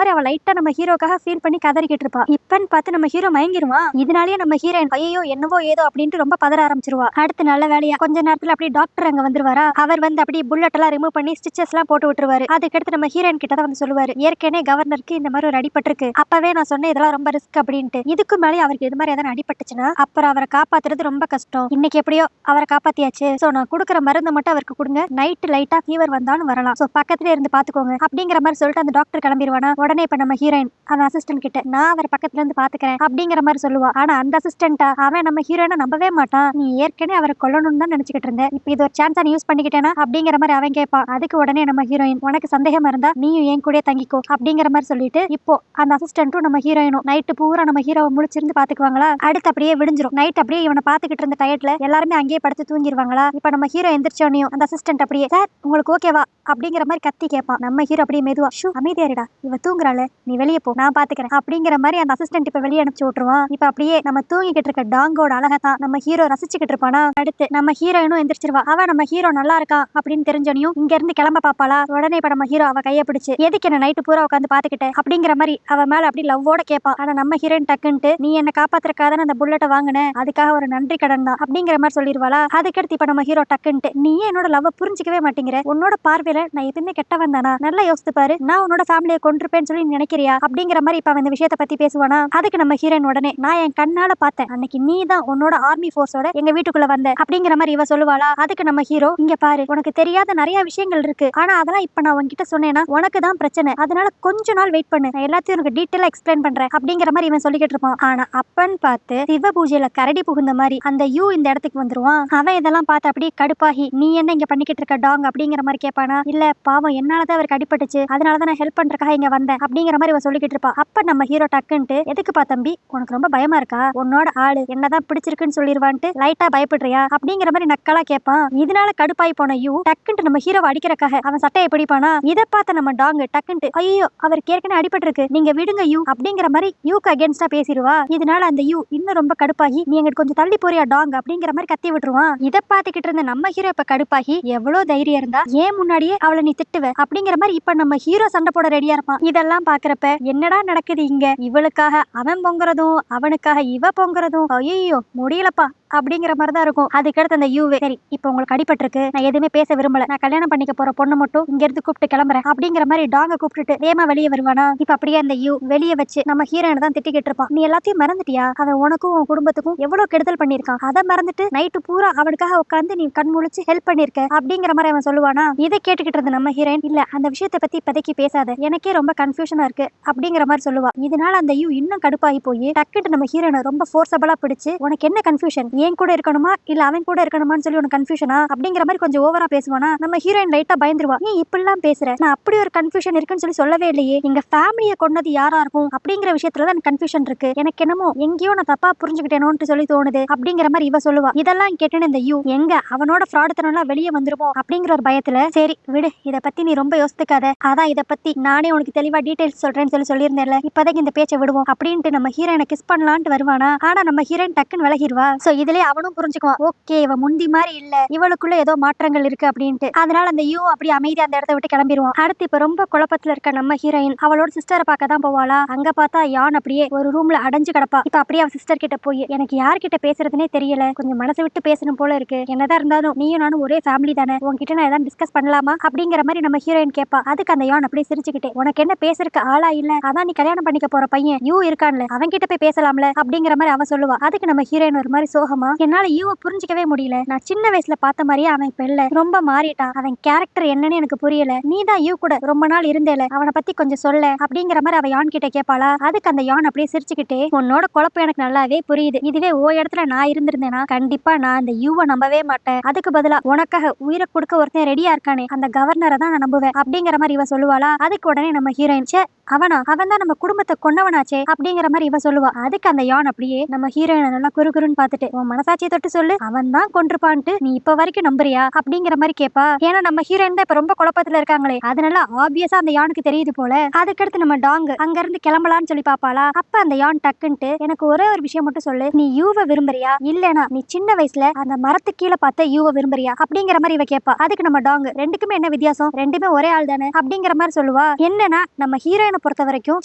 மாதிரி அவ லைட்டா நம்ம ஹீரோக்காக ஃபீல் பண்ணி கதறிக்கிட்டு இருப்பா. இப்பன்னு பார்த்து நம்ம ஹீரோ மயங்கிருவான். இதனாலேயே நம்ம ஹீரோயின் ஐயோ என்னவோ ஏதோ அப்படின்ட்டு ரொம்ப பதற ஆரம்பிச்சிருவா. அடுத்த நல்ல வேலையா கொஞ்ச நேரத்துல அப்படியே டாக்டர் அங்க வந்துருவாரா. அவர் வந்து அப்படியே புல்லட் எல்லாம் ரிமூவ் பண்ணி ஸ்டிச்சஸ் எல்லாம் போட்டு விட்டுருவாரு. அதுக்கடுத்து நம்ம ஹீரோயின் கிட்ட தான் வந்து சொல்லுவாரு, ஏற்கனவே கவர்னருக்கு இந்த மாதிரி ஒரு அடிபட்டிருக்கு, அப்பவே நான் சொன்னேன் இதெல்லாம் ரொம்ப ரிஸ்க் அப்படின்ட்டு. இதுக்கு மேலே அவருக்கு இது மாதிரி எதாவது அடிபட்டுச்சுன்னா அப்புறம் அவரை காப்பாத்துறது ரொம்ப கஷ்டம். இன்னைக்கு எப்படியோ அவரை காப்பாத்தியாச்சு, சோ நான் கொடுக்குற மருந்து மட்டும் அவருக்கு கொடுங்க, நைட் லைட்டா ஃபீவர் வந்தாலும் வரலாம், சோ பக்கத்துல இருந்து பாத்துக்கோங்க அப்படிங்கிற மாதிரி சொல்லிட்டு அந்த டாக்டர் கிளம்பிடுவானா. உடனே இப்ப நம்ம ஹீரோயின் அந்த அசிஸ்டன்ட் கிட்ட நான் அவர் பக்கத்துல இருந்து பாத்துக்கிறேன் அப்படிங்கிற மாதிரி சொல்லுவா. ஆனா அந்த அசிஸ்டன்டா அவன் நம்ம ஹீரோயினை நம்பவே மாட்டான். நீ ஏற்கனவே அவரை கொல்லணும்னு தான் நினைச்சுக்கிட்டு இருந்த, இப்ப இது ஒரு சான்ஸா யூஸ் பண்ணிக்கிட்டேனா அப்படிங்கிற மாதிரி அவன் கேட்பான். அதுக்கு உடனே நம்ம ஹீரோயின், உனக்கு சந்தேகமா இருந்தா நீயும் என் கூட தங்கிக்கோ அப்படிங்கிற மாதிரி சொல்லிட்டு இப்போ அந்த அசிஸ்டன்ட்டும் நம்ம ஹீரோயினும் நைட்டு பூரா நம்ம ஹீரோவை முழிச்சிருந்து பாத்துக்குவாங்களா. அடுத்து அப்படியே விடிஞ்சிரும். நைட் அப்படியே இவனை பாத்துக்கிட்டு இருந்த டயர்ட்ல எல்லாருமே அங்கேயே படுத்து தூங்கிடுவாங்களா. இப்ப நம்ம ஹீரோ எந்திரிச்சோனையும் அந்த அசிஸ்டன்ட் அப்படியே, சார் உங்களுக்கு ஓகேவா அப்படிங்கிற மாதிரி கத்தி கேட்பான். நம்ம ஹீரோ அப்படியே மெதுவா, ஷூ அமைதியாரிடா, இவ தூங்குறாளே, நீ வெளியே போ, நான் பாத்துக்கிறேன் அப்படிங்கிற மாதிரி அந்த அசிஸ்டன்ட் இப்ப வெளியே அனுப்பிச்சு விட்டுருவான். இப்ப அப்படியே நம்ம தூங்கிக்கிட்டு இருக்க டாங்கோட அழகை தான் நம்ம ஹீரோ ரசிச்சுக்கிட்டு இருப்பானா. அடுத்து நம்ம ஹீரோயினும் எந்திரிச்சிருவா. அவ நம்ம ஹீரோ நல்லா இருக்கான் அப்படின்னு தெரிஞ்சோனையும் இங்க இருந்து கிளம்ப பாப்பாளா. உடனே இப்ப நம்ம ஹீரோ அவ கையை பிடிச்சு, எதுக்கு என்ன நைட்டு பூரா உட்காந்து பாத்துக்கிட்ட அப்படிங்கிற மாதிரி அவ மேல அப்படி லவ்வோட கேட்பான். ஆனா நம்ம ஹீரோயின் டக்குன்ட்டு, நீ என்ன காப்பாத்துறக்காதான அந்த புல்லட்டை வாங்கின, அதுக்காக ஒரு நன்றி கடன் தான் அப்படிங்கிற மாதிரி சொல்லிடுவாளா. அதுக்கடுத்து இப்ப நம்ம ஹீரோ டக்குன்ட்டு, நீ என்னோட லவ் புரிஞ்சிக்கவே மாட்டேங்கிற, உன்னோட பார்வையில நான் எப்பவுமே கெட்டவன் தானா, நல்லா யோசித்து பாரு, நான் உன்னோட ஃபேமிலியை கொண்டிருப்பேன்னு சொல்லி நினைக்கிறியா அப்படிங்கிற மாதிரி இப்ப அந்த விஷயத்தை பத்தி பேசுவானா. அதுக்கு நம்ம ஹீரோயின் உடனே, நான் என் கண்ணால பார்த்தேன், அன்னைக்கு நீ தான் உன்னோட ஆர்மி போர்ஸோட எங்க வீட்டுக்குள்ள வந்த அப்படிங்கிற மாதிரி இவ சொல்லுவாளா. அதுக்கு நம்ம ஹீரோ, இங்க பாரு, உனக்கு தெரியாத நிறைய விஷயங்கள் இருக்கு, ஆனா அதெல்லாம் இப்ப நான் உன்கிட்ட சொன்னேன்னா உனக்கு தான் பிரச்சனை, அதனால கொஞ்ச நாள் வெயிட் பண்ணு, நான் எல்லாத்தையும் உனக்கு டீட்டெயிலா எக்ஸ்பிளைன் பண்றேன் அப்படிங்கிற மாதிரி இவன் சொல்லிக்கிட்டு இருப்பான். ஆனா அப்பன்னு பார்த்து சிவ பூஜையில கரடி புகுந்த மாதிரி அந்த யூ இந்த இடத்துக்கு வந்துருவான். அவன் இதெல்லாம் பார்த்து அப்படியே கடுப்பாகி, நீ என்ன இங்க பண்ணிக்கிட்டு இருக்க டாங் அப்படிங்கிற மாதிரி கேட்பானா. இல்ல பாவம் என்னாலதான் அவருக்கு அடிபட்டுச்சு, அதனாலதான் நான் ஹெல்ப் பண்றதுக்காக இங்க வந்தேன் அப்படிங்கிற மாதிரி இவன் சொல்லிக்கிட்டு இருப்பா. அப்ப நம்ம ஹீரோ டக்குன்ட்டு, எதுக்குப்பா தம்பி, உனக்கு ரொம்ப பயமா இருக்கா, உன்னோட ஆளு என்னதான் பிடிச்சிருக்குன்னு சொல்லிடுவான்ட்டு லைட்டா பயப்படுறியா அப்படிங்கிற மாதிரி நக்கலா கேட்பான். இதனால கடுப்பாய் போன யூ டக்குன்ட்டு நம்ம ஹீரோவை அடிக்கிறக்காக அவன் சட்டையை பிடிப்பானா. இதை பார்த்த நம்ம டாங் டக்குன்ட்டு, ஐயோ அவருக்கு ஏற்கனவே அடிபட்டு இருக்கு, நீங்க விடுங்க யூ அப்படிங்கிற மாதிரி யூக்கு அகேன்ஸ்டா பேசிடுவா. இதனால அந்த யூ இன்னும் ரொம்ப கடுப்பாகி, நீ எங்கிட்ட கொஞ்சம் தள்ளி போறியா டாங் அப்படிங்கிற மாதிரி கத்தி விட்டுருவான். இதை பார்த்துக்கிட்டு இருந்த நம்ம ஹீரோ இப்ப கடுப்பாகி, எவ்வளவு தைரியம் இருந்தா ஏன் முன்னாடியே அவளை நீ திட்டுவ அப்படிங்கிற மாதிரி இப்ப நம்ம ஹீரோ சண்டை போட ரெடியா இருப்பான். இதெல்லாம் பாக்குறப்ப என்னடா நடக்குது இங்க, இவளுக்காக அவன் பொங்குறதும் அவனுக்காக இவ பொங்குறதும், ஐயோ முடியலப்பா அப்படிங்கிற மாதிரி தான் இருக்கும். அதுக்கடுத்து அந்த யூவே, சரி இப்போ உங்களுக்கு அடிபட்டிருக்கு, நான் எதுவுமே பேச விரும்பல, நான் கல்யாணம் பண்ணிக்க போற பொண்ணு மட்டும் இங்க இருந்து கூப்பிட்டு கிளம்புறேன் அப்படிங்கிற மாதிரி டாங்க கூப்பிட்டுட்டு வேமா வெளியே வருவானா. இப்ப அப்படியே அந்த யூ வெளியே வச்சு நம்ம ஹீரோனை தான் திட்டிக்கிட்டு இருப்பான். நீ எல்லாத்தையும் மறந்துட்டியா, அவன் உனக்கும் உன் குடும்பத்துக்கும் எவ்வளவு கெடுதல் பண்ணிருக்கான், அதை மறந்துட்டு நைட்டு பூரா அவனுக்காக உட்காந்து நீ கண் முழிச்சு ஹெல்ப் பண்ணிருக்க அப்படிங்கிற மாதிரி அவன் சொல்லுவானா. இதை கேட்டுக்கிட்டு இருந்த நம்ம ஹீரோயின், இல்ல அந்த விஷயத்தை பத்தி இப்பதைக்கு பேசாத, எனக்கே ரொம்ப கன்ஃபியூஷனா இருக்கு அப்படிங்கிற மாதிரி சொல்லுவா. இதனால அந்த யூ இன்னும் கடுப்பாகி போய் டக்குட்டு நம்ம ஹீரோனை ரொம்ப ஃபோர்ஸபிளா பிடிச்சு, உனக்கு என்ன கன்ஃபியூஷன், ஏன் கூட இருக்கணுமா இல்ல அவன் கூட இருக்கணுமான்னு சொல்லி உனக்கு கன்ஃபியூஷனா அப்படிங்கிற மாதிரி கொஞ்சம் ஓவரா பேசுவானா. நம்ம ஹீரோயின் லைட்டா பயந்துருவா. நீ இப்படிலாம் பேசுற, நான் அப்படி ஒரு கன்ஃபியூஷன் இருக்குன்னு சொல்லி சொல்லவே இல்லையே, எங்க ஃபேமிலியை கொண்டது யாரா இருக்கும் அப்படிங்கிற விஷயத்துல தான் கன்ஃபியூஷன் இருக்கு, எனக்கு என்னமோ எங்கேயோ நான் தப்பா புரிஞ்சுக்கிட்டேனோன்னு சொல்லி தோணுது அப்படிங்கிற மாதிரி இவ சொல்லுவா. இதெல்லாம் கேட்டுன்னு இந்த யூ எங்க அவனோட ஃப்ராடுத்தனம்லாம் வெளியே வந்துருமோ அப்படிங்கிற ஒரு பயத்துல, சரி விடு, இதை பத்தி நீ ரொம்ப யோசித்துக்காத, அதான் இதை பத்தி நானே உனக்கு தெளிவா டீடைல்ஸ் சொல்றேன்னு சொல்லியிருந்தேன்ல, இப்போதைக்கு இந்த பேச்சை விடுவோம் அப்படின்ட்டு நம்ம ஹீரோயினை கிஸ் பண்ணலான்ட்டு வருவானா. ஆனா நம்ம ஹீரோயின் டக்குன்னு விலகிடுவா. சோ இதுலயே அவனும் புரிஞ்சுக்குவான், ஓகே இவ முந்தி மாதிரி இல்ல, இவளுக்குள்ள ஏதோ மாற்றங்கள் இருக்கு அப்படின்ட்டு. அதனால அந்த யூ அப்படி அமைதியா அந்த இடத்த விட்டு கிளம்பிடுவான். அடுத்து இப்ப ரொம்ப குழப்பத்துல இருக்க நம்ம ஹீரோயின் அவளோட சிஸ்டரை பார்க்க தான் போவாளா. அங்க பார்த்தா யான் அப்படியே ஒரு ரூம்ல அடைஞ்சு கிடப்பா. இப்ப அப்படியே அவ சிஸ்டர் கிட்ட போய், எனக்கு யார்கிட்ட பேசுறதுனே தெரியல, கொஞ்சம் மனசை விட்டு பேசணும் போல இருக்கு, என்னதான் இருந்தாலும் நீயும் நானும் ஒரே ஃபேமிலி தானே, உன்கிட்ட நான் ஏதாவது டிஸ்கஸ் பண்ணலாமா அப்படிங்கிற மாதிரி நம்ம ஹீரோயின் கேட்பா. அதுக்கு அந்த யான் அப்படியே சிரிச்சுக்கிட்டே, உனக்கு என்ன பேசுறதுக்கு ஆளா இல்ல, அதான் நீ கல்யாணம் பண்ணிக்க போற பையன் யூ இருக்கான்ல, அவன் கிட்ட போய் பேசலாம்ல அப்படிங்கிற மாதிரி அவ சொல்லுவா. அதுக்கு நம்ம ஹீரோயின் ஒரு மாதிரி சோகமா, என்னால யூவை புரிஞ்சிக்கவே முடியல, நான் சின்ன வயசுல பார்த்த மாதிரியே அவன் இப்ப இல்ல, ரொம்ப மாறிட்டான், அவன் கேரக்டர் என்னன்னு எனக்கு புரியல, நீ தான் யூ கூட ரொம்ப நாள் இருந்தேல, அவனை பத்தி கொஞ்சம் சொல்ல அப்படிங்கிற மாதிரி அவ யான் கிட்ட கேட்பாளா. அதுக்கு அந்த யான் அப்படியே சிரிச்சுக்கிட்டே, உன்னோட குழப்பம் எனக்கு நல்லாவே புரியுது, இதுவே ஓ இடத்துல நான் இருந்திருந்தேனா கண்டிப்பா நான் அந்த யூவை நம்பவே மாட்டேன், அதுக்கு பதிலா உனக்காக உயிரை கொடுக்க ஒருத்தன் ரெடியா இருக்கானே அந்த கவர்னரை தான் நான் நம்புவேன் அப்படிங்கிற மாதிரி இவ சொல்லுவாளா. அதுக்கு உடனே நம்ம ஹீரோயின், அவன் தான் நம்ம குடும்பத்தை கொண்டவனாச்சே அப்படிங்கிற மாதிரி இவ சொல்லுவா. அதுக்கு அந்த யான் அப்படியே நம்ம ஹீரோயினை நல்லா குறுகுறுன்னு பார்த்துட்டு, உன் மனசாட்சியை தொட்டு சொல்லு, அவன் தான் கொண்டிருப்பான்ட்டு சொல்றதுக்கு நீ இப்ப வரைக்கும் நம்புறியா அப்படிங்கிற மாதிரி கேப்பா. ஏன்னா நம்ம ஹீரோயின் தான் இப்ப ரொம்ப குழப்பத்துல இருக்காங்களே, அதனால ஆப்வியஸா அந்த யானுக்கு தெரியுது போல. அதுக்கடுத்து நம்ம டாங் அங்க இருந்து கிளம்பலான்னு சொல்லி பாப்பாளா. அப்ப அந்த யான் டக்குன்ட்டு எனக்கு ஒரே ஒரு விஷயம் மட்டும் சொல்லு, நீ யூவை விரும்புறியா இல்லனா நீ சின்ன வயசுல அந்த மரத்துக்கு கீழே பார்த்த யூவை விரும்புறியா அப்படிங்கிற மாதிரி இவ கேப்பா. அதுக்கு நம்ம டாங் ரெண்டுக்குமே என்ன வித்தியாசம், ரெண்டுமே ஒரே ஆள் தானே அப்படிங்கிற மாதிரி சொல்லுவா. என்னன்னா நம்ம ஹீரோயினை பொறுத்த வரைக்கும்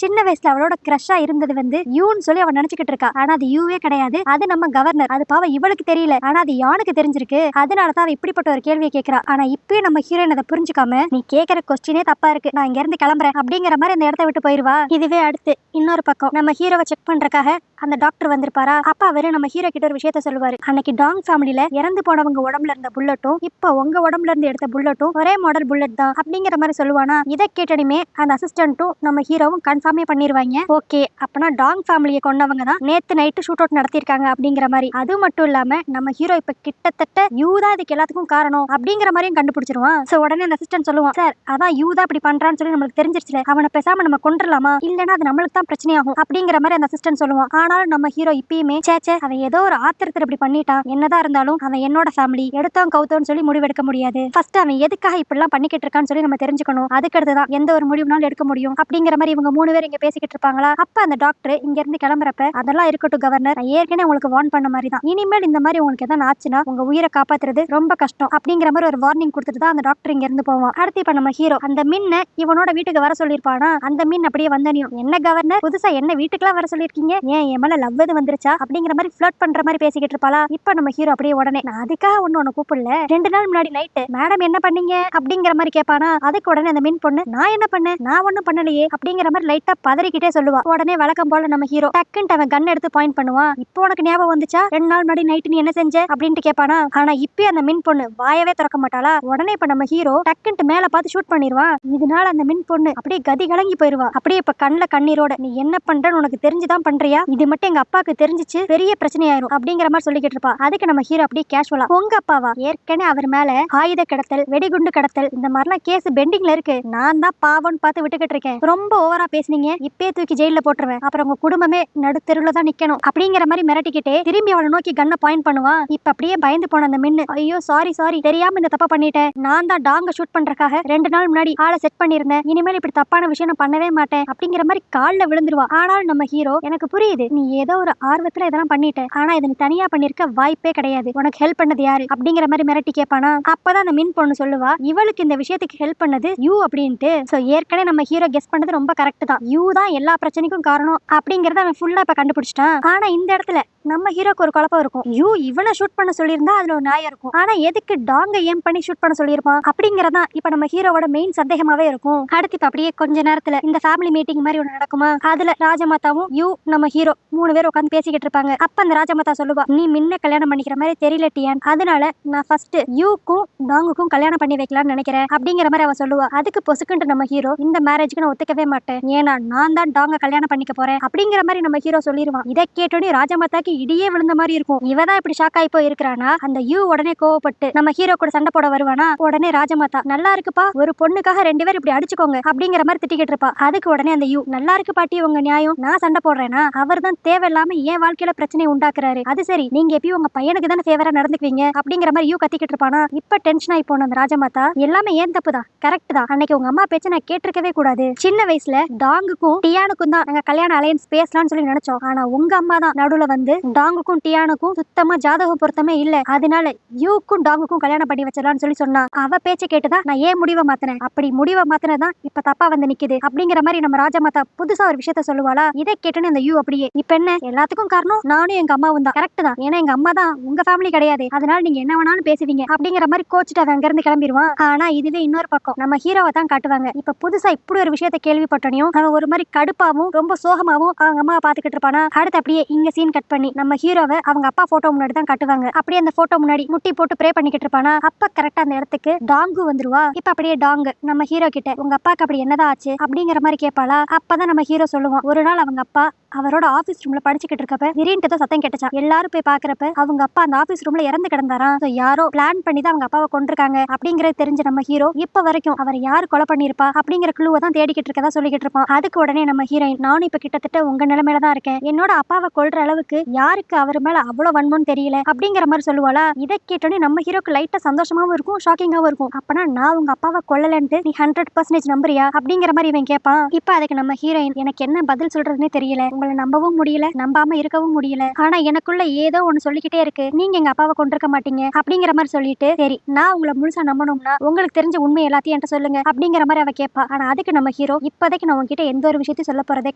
சின்ன வயசுல அவளோட கிரஷா இருந்தது வந்து யூன்னு சொல்லி அவன் நினைச்சுக்கிட்டு இருக்கா. ஆனா அது யூவே கிடையாது, அது நம்ம கவர்னர். அது பாவம் இவளுக்கு தெரியல, ஆனா அது யானுக்கு தெரிஞ்சிருக்கு. அதனாலதான் அவ இப்படிப்பட்ட ஒரு கேள்வியை கேட்கிறா. ஆனா இப்பயே நம்ம ஹீரோயின் அதை புரிஞ்சுக்காம நீ கேட்கிற கொஸ்டினே தப்பா இருக்கு, நான் இங்க இருந்து கிளம்புறேன் அப்படிங்கிற மாதிரி அந்த இடத்த விட்டு போயிருவா. இதுவே அடுத்து இன்னொரு பக்கம் நம்ம ஹீரோவை செக் பண்றதுக்காக அந்த டாக்டர் வந்திருப்பாரா. அப்ப அவரு நம்ம ஹீரோ கிட்ட ஒரு விஷயத்த சொல்லுவாரு. அன்னைக்கு டாங் ஃபேமிலில இறந்து போனவங்க உடம்புல இருந்த புல்லட்டும் இப்ப உங்க உடம்புல இருந்து எடுத்த புல்லட்டும் ஒரே மாடல் புல்லட் தான் அப்படிங்கிற மாதிரி சொல்லுவானா. இதை கேட்டதுமே அந்த அசிஸ்டன்ட்டும் நம்ம ஹீரோவும் கன்ஃபார்மே பண்ணிருவாங்க. ஓகே, அப்பனா டாங் ஃபேமிலியை கொண்டவங்க தான் நேத்து நைட்டு ஷூட் அவுட் நடத்திருக்காங்க அப்படிங்கிற மாதிரி. அது மட்டும் இல்லாம நம்ம ஹீரோ இப்ப கிட்டத்தட்ட யூ தான் இதுக்கு எல்லாத்துக்கும் காரணம் அப்படிங்கிற மாதிரியும் கண்டுபிடிச்சிருவான். சோ உடனே அந்த அசிஸ்டன்ட் சொல்லுவான், சார் அதான் யூ தான் இப்படி பண்றான்னு சொல்லி நம்மளுக்கு தெரிஞ்சிருச்சுல, அவனை பேசாம நம்ம கொண்டுலாமா, இல்லன்னா அது நம்மளுக்கு தான் பிரச்சனையாகும் அப்படிங்கிற மாதிரி அந்த அசிஸ்டன்ட் சொல்லுவான். ஆனாலும் நம்ம ஹீரோ இப்பயுமே சேச்சே அவன் ஏதோ ஒரு ஆத்திரத்தில் இப்படி பண்ணிட்டான், என்னதான் இருந்தாலும் அவன் என்னோட ஃபேமிலி, எடுத்தோம் கவுத்தோன்னு சொல்லி முடிவெடுக்க முடியாது. ஃபர்ஸ்ட் அவன் எதுக்காக இப்படிலாம் பண்ணிக்கிட்டு இருக்கான்னு சொல்லி நம்ம தெரிஞ்சுக்கணும், அதுக்கடுத்துதான் எந்த ஒரு முடிவுனாலும் எடுக்க முடியும் அப்படிங்கிற மாதிரி இவங்க 3 பேர் இங்க பேசிக்கிட்டு இருப்பாங்களா. அப்ப அந்த டாக்டர் இங்க இருந்து கிளம்புறப்ப அதெல்லாம் இருக்கட்டும் கவர்னர், நான் ஏற்கனவே உங்களுக்கு வார்ன் பண்ண மாதிரி தான், இனிமேல் இந்த மாதிரி உங்களுக்கு எதாவது ஆச்சுன்னா உங்க உயிரை காப்பாத்துறது ரொம்ப கஷ்டம் அப்படிங்கிற மாதிரி ஒரு வார்னிங் கொடுத்துட்டு தான் அந்த டாக்டர் இங்க இருந்து போவான். அடுத்து இப்ப நம்ம ஹீரோ அந்த மின்ன இவனோட வீட்டுக்கு வர சொல்லிருப்பானா. அந்த மின் அப்படியே வந்தனியும், என்ன கவர்னர் புதுசா என்ன வீட்டுக்குலாம் வர சொல்லிருக்கீங்க, ஏன் என் மேல லவ் எது வந்துருச்சா அப்படிங்கிற மாதிரி ஃப்ளர்ட் பண்ற மாதிரி பேசிக்கிட்டு இருப்பாளா. இப்ப நம்ம ஹீரோ அப்படியே உடனே நான் அதுக்காக ஒண்ணு கூப்பிடல, 2 நாள் முன்னாடி நைட்டு மேடம் என்ன பண்ணீங்க அப்படிங்கிற மாதிரி கேட்பானா. அதுக்கு உடனே அந்த மின் பொண்ணு நான் என்ன பண்ணேன், நான் ஒண்ணும் பண்ணலையே அப்படிங்கிற மாதிரி லைட்டா பதறிக்கிட்டே சொல்லுவா. உடனே வழக்கம் போல நம்ம ஹீரோ டக்குன்ட்டு அவன் கன் எடுத்து பாயிண்ட் பண்ணுவான். இப்போ உனக்கு ஞாபகம் வந்துச்சா 2 நாள் முன்னாடி நைட்டு நீ என்ன செஞ்ச அப்படின்ட்டு கேட்பானா. ஆனா இப்பயே அந்த மின் பொண்ணு வாயவே திறக்க மாட்டாளா. உடனே இப்ப நம்ம ஹீரோ டக்குன்ட்டு மேல பார்த்து ஷூட் பண்ணிடுவான். இதனால அந்த மின் பொண்ணு அப்படியே கதி கலங்கி போயிருவா. அப்படியே இப்ப கண்ணுல கண்ணீரோட நீ என்ன பண்றன்னு உனக்கு தெரிஞ்சுதான் பண்றியா, இது மட்டும் எங்க அப்பாக்கு தெரிஞ்சிச்சு பெரிய பிரச்சனையாயிரும் அப்படிங்கிற மாதிரி சொல்லிக்கிட்டு இருப்பா. அதுக்கு நம்ம ஹீரோ அப்படியே கேஷுவலா, உங்க அப்பாவா, ஏற்கனவே அவர் மேல ஆயுத கடத்தல் வெடிகுண்டு கடத்தல் இந்த மாதிரிலாம் கேஸ் பெண்டிங்ல இருக்கு, நான் தான் பாவம்னு பார்த்து விட்டுக்கிட்டு இருக்கேன், ரொம்ப ஓவரா பேசுனீங்க, இப்பே தூக்கி ஜெயில போட்டுருவேன், அப்புறம் உங்க குடும்பமே நடுத்தெருவுல தான் நிக்கணும் அப்படிங்கிற மாதிரி மிரட்டிக்கிட்டே திரும்பி அவளை நோக்கி கண்ணை பாயிண்ட் பண்ணுவான். இப்ப அப்படியே பயந்து போன அந்த மின்னு, ஐயோ சாரி சாரி தெரியாம இந்த தப்பா பண்ணிட்டேன், நான் தான் டாங்க ஷூட் பண்றதுக்காக 2 நாள் முன்னாடி ஆளை செட் பண்ணிருந்தேன், இனிமேல் இப்படி தப்பான விஷயம் நான் பண்ணவே மாட்டேன் அப்படிங்கிற மாதிரி கால்ல விழுந்துருவா. ஆனாலும் நம்ம ஹீரோ எனக்கு புரியுது நீ ஏதோ ஒரு ஆர்வத்துல இதெல்லாம் பண்ணிட்ட, ஆனா இதை நீ தனியா பண்ணிருக்க வாய்ப்பே கிடையாது, உனக்கு ஹெல்ப் பண்ணது யாரு அப்படிங்கிற மாதிரி மிரட்டி கேட்பானா. அப்பதான் அந்த மின் பொண்ணு சொல்லுவா, இவளுக்கு இந்த விஷயத்துக்கு ஹெல்ப் பண்ணது யூ அப்படின்ட்டு. சோ ஏற்கனவே நம்ம ஹீரோ கெஸ் பண்ணது ரொம்ப கரெக்ட் தான், யூ தான் எல்லா பிரச்சனைக்கும் காரணம் அப்படிங்கறத அவன் ஃபுல்லா இப்ப கண்டுபிடிச்சிட்டான். ஆனா இந்த இடத்துல நம்ம ஹீரோக்கு ஒரு குழப்பம் இருக்கும். யூ இவனை ஷூட் பண்ண சொல்லியிருந்தா அதுல ஒரு நியாயம் இருக்கும், ஆனா எதுக்கு டாங்க ஏம் பண்ணி ஷூட் பண்ண சொல்லியிருப்பான் அப்படிங்கறதா இப்ப நம்ம ஹீரோவோட மெயின் சந்தேகமாவே இருக்கும். அடுத்து இப்ப அப்படியே கொஞ்ச நேரத்துல இந்த ஃபேமிலி மீட்டிங் மாதிரி ஒண்ணு நடக்குமா. அதுல ராஜமாதாவும் யூ நம்ம ஹீரோ 3 பேர் உட்காந்து பேசிக்கிட்டு இருப்பாங்க. அப்ப அந்த ராஜமாதா சொல்லுவா, நீ முன்ன கல்யாணம் பண்ணிக்கிற மாதிரி தெரியல டியான், அதனால நான் ஃபர்ஸ்ட் யூக்கும் டாங்குக்கும் கல்யாணம் பண்ணி வைக்கலாம்னு நினைக்கிறேன் அப்படிங்கிற மாதிரி அவ சொல்லுவா. அதுக்கு பொசுக்குன்ட்டு நம்ம ஹீரோ இந்த மேரேஜ்க்கு நான் ஒத்துக்கவே மாட்டேன், ஏன்னா நான் தான் டாங்க கல்யாணம் பண்ணிக்க போறேன் அப்படிங்கிற மாதிரி நம்ம ஹீரோ சொல்லிடுவான். இதை கேட்டோடனே ராஜமாதாக்கு இடியே விழுந்த மாதிரி இருக்கும். இவதான் இப்படி ஷாக் ஆகி போய் இருக்கிறானா. அந்த யூ உடனே கோவப்பட்டு நம்ம ஹீரோ கூட சண்டை போட வருவானா. உடனே ராஜமாதா நல்லா இருக்குப்பா, ஒரு பொண்ணுக்காக 2 பேர் இப்படி அடிச்சுக்கோங்க அப்படிங்கிற மாதிரி திட்டிக்கிட்டு இருப்பா. அதுக்கு உடனே அந்த யூ நல்லா இருக்கு பாட்டி உங்க நியாயம், நான் சண்டை போடுறேன்னா அவர் தான் தேவையில்லாம என் வாழ்க்கையில பிரச்சனை உண்டாக்குறாரு, அது சரி நீங்க எப்பயும் உங்க பையனுக்கு தானே ஃபேவரா நடந்துக்குவீங்க அப்படிங்கிற மாதிரி யூ கத்திக்கிட்டு இருப்பானா. இப்ப டென்ஷன் ஆகி போன அந்த ராஜமாதா எல்லாமே ஏன் தப்பு தான், கரெக்ட் தான், அன்னைக்கு உங்க அம்மா பேச்ச நான் கேட்டிருக்கவே கூடாது, சின்ன வயசுல டாங்குக்கும் டியானுக்கும் தான் நாங்க கல்யாண அலையன்ஸ் பேசலாம்னு சொல்லி நினைச்சோம், ஆனா உங்க அம்மா தான் நடுவுல வந்து டாங்குக்கும் டியானுக்கும் சுத்தமா ஜாதக பொருத்தமே இல்ல, அதனால யூக்கும் டாங்குக்கும் கல்யாணம் பண்ணி வச்சிடலாம்னு சொல்லி சொன்னா. அவ பேச்ச கேட்டுதான் நான் ஏன் முடிவை மாத்தினேன், அப்படி முடிவை மாத்தினதான் இப்ப தப்பா வந்து நிக்குது அப்படிங்கிற மாதிரி நம்ம ராஜமாதா புதுசா ஒரு விஷயத்த சொல்லுவாளா. இதை கேட்டுன்னு அந்த யூ அப்படியே இப்ப என்ன எல்லாத்துக்கும் காரணம் நானும் எங்க அம்மாவும் தான், கரெக்ட் தான், ஏன்னா எங்க அம்மா தான் உங்க ஃபேமிலி கிடையாது, அதனால நீங்க என்ன வேணாலும் பேசுவீங்க அப்படிங்கிற மாதிரி கோச்சிட்டு அவன் அங்க இருந்து கிளம்பிடுவான். ஆனா இதுவே இன்னொரு பக்கம் நம்ம ஹீரோவை தான் காட்டுவாங்க. இப்ப புதுசா இப்படி ஒரு விஷயத்த கேள்விப்பட்டனையும் அவன் ஒரு மாதிரி கடுப்பாவும் ரொம்ப சோகமாவும் அவங்க அம்மாவை பாத்துக்கிட்டு இருப்பானா. அடுத்து அப்படியே இங்க சீன் கட் பண்ணி நம்ம ஹீரோவை அவங்க அப்பா போட்டோ முன்னாடி தான் காட்டுவாங்க. அப்படியே அந்த போட்டோ முன்னாடி முட்டி போட்டு ப்ரே பண்ணிக்கிட்டு இருப்பானா. அப்ப கரெக்டா அந்த இடத்துக்கு டாங்கு வந்துருவா. இப்ப அப்படியே டாங்கு நம்ம ஹீரோ கிட்ட உங்க அப்பாக்கு அப்படி என்னதான் ஆச்சு அப்படிங்கிற மாதிரி கேட்பாளா. அப்பதான் நம்ம ஹீரோ சொல்லுவான், ஒரு நாள் அவங்க அப்பா அவரோட ஆபீஸ் ரூம்ல படிச்சுக்கிட்டு இருக்கப்ப திடீர்னு சத்தம் கேட்டுச்சா. எல்லாரும் போய் பாக்குறப்ப அவங்க அப்பா அந்த ஆபீஸ் ரூம்ல இறந்து கிடந்தாராம். யாரோ பிளான் பண்ணி தான் அவங்க அப்பாவை கொண்டிருக்காங்க அப்படிங்கறது தெரிஞ்ச நம்ம ஹீரோ இப்ப வரைக்கும் அவர் யாரு கொலை பண்ணிருப்பா அப்படிங்கிற க்ளூவை தான் தேடிக்கிட்டு இருக்கதா சொல்லிக்கிட்டு இருப்பான். அதுக்கு உடனே நம்ம ஹீரோயின் நானும் இப்ப கிட்டத்தட்ட உங்க நிலைமையில தான் இருக்கேன், என்னோட அப்பாவை கொல்ற அளவுக்கு யாருக்கு அவர் மேல அவ்வளவு வன்மம்னு தெரியல அப்படிங்கிற மாதிரி சொல்லுவாளா. இதை கேட்டோன்னே நம்ம ஹீரோக்கு லைட்டா சந்தோஷமாவும் இருக்கும், ஷாக்கிங்காவும் இருக்கும். அப்பனா நான் உங்க அப்பாவை கொல்லலன்ட்டு நீ 100% நம்புறியா அப்படிங்கிற மாதிரி இவன் கேட்பான். இப்ப அதுக்கு நம்ம ஹீரோயின், எனக்கு என்ன பதில் சொல்றதுன்னே தெரியல, உங்களை நம்பவும் முடியல, நம்பாம இருக்கவும் முடியல, ஆனா எனக்குள்ள ஏதோ ஒண்ணு சொல்லிக்கிட்டே இருக்கு, நீங்க எங்க அப்பாவை கொண்டிருக்க மாட்டீங்க அப்படிங்கிற மாதிரி சொல்லிட்டு, சரி நான் உங்களை முழுசா நம்பணும்னா உங்களுக்கு தெரிஞ்ச உண்மை எல்லாத்தையும் என்கிட்ட சொல்லுங்க அப்படிங்கிற மாதிரி அவ கேட்பா. ஆனா அதுக்கு நம்ம ஹீரோ, இப்போதைக்கு நான் உங்ககிட்ட எந்த ஒரு விஷயத்தையும் சொல்ல போறதே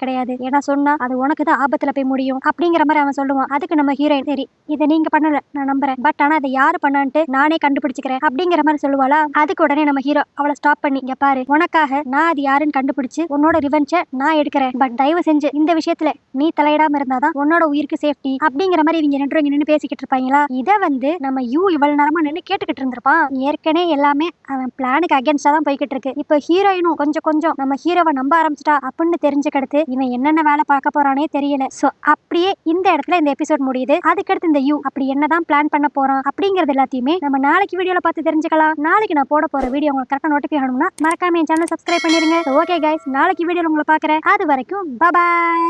கிடையாது, ஏன்னா சொன்னா அது உனக்கு தான் ஆபத்துல போய் முடியும் அப்படிங்கிற மாதிரி அவன் சொல்லுவான். அதுக்கு நம்ம ஹீரோயின், சரி இதை நீங்க பண்ணல நான் நம்புறேன், பட் ஆனா அதை யாரு பண்ணான்ட்டு நானே கண்டுபிடிச்சுக்கிறேன் அப்படிங்கிற மாதிரி சொல்லுவாளா. அதுக்கு உடனே நம்ம ஹீரோ அவளை ஸ்டாப் பண்ணி, இங்க பாரு, உனக்காக நான் அது யாருன்னு கண்டுபிடிச்சு உன்னோட ரிவெஞ்ச நான் எடுக்கிறேன், பட் தயவு செஞ்சு இந்த விஷயத்துல நீ தலையிடாம இருந்தாதான் உன்னோட உயிருக்கு சேஃப்டி அப்படிங்கிற மாதிரி இவங்க ரெண்டு நின்று பேசிக்கிட்டு இருப்பாங்களா. இதை நம்ம இவ்வளவு நேரமா நின்று கேட்டுக்கிட்டு இருந்திருப்பான். ஏற்கனவே எல்லாமே அவன் பிளானுக்கு அகேன்ஸ்டா தான் போய்கிட்டு இருக்கு. இப்ப ஹீரோயினும் கொஞ்சம் கொஞ்சம் நம்ம ஹீரோவை நம்ப ஆரம்பிச்சிட்டா அப்படின்னு தெரிஞ்சுக்கிடுத்து இவன் என்னென்ன வேலை பார்க்க போறானே தெரியல. சோ அப்படியே இந்த இடத்துல இந்த எபிசோட் முடியுது. அதுக்கடுத்து இந்த அப்படி என்னதான் பிளான் பண்ண போறான் அப்படிங்கறது எல்லாத்தையுமே நம்ம நாளைக்கு வீடியோல பார்த்து தெரிஞ்சுக்கலாம். நாளைக்கு நான் போட போற வீடியோ உங்களுக்கு கரெக்டா நோட்டிஃபை ஆகணும்னா மறக்காம என் சேனலை சப்ஸ்கிரைப் பண்ணிருங்க. ஓகே கைஸ், நாளைக்கு வீடியோல உங்களை பார்க்கறேன். அது வரைக்கும் பாய்.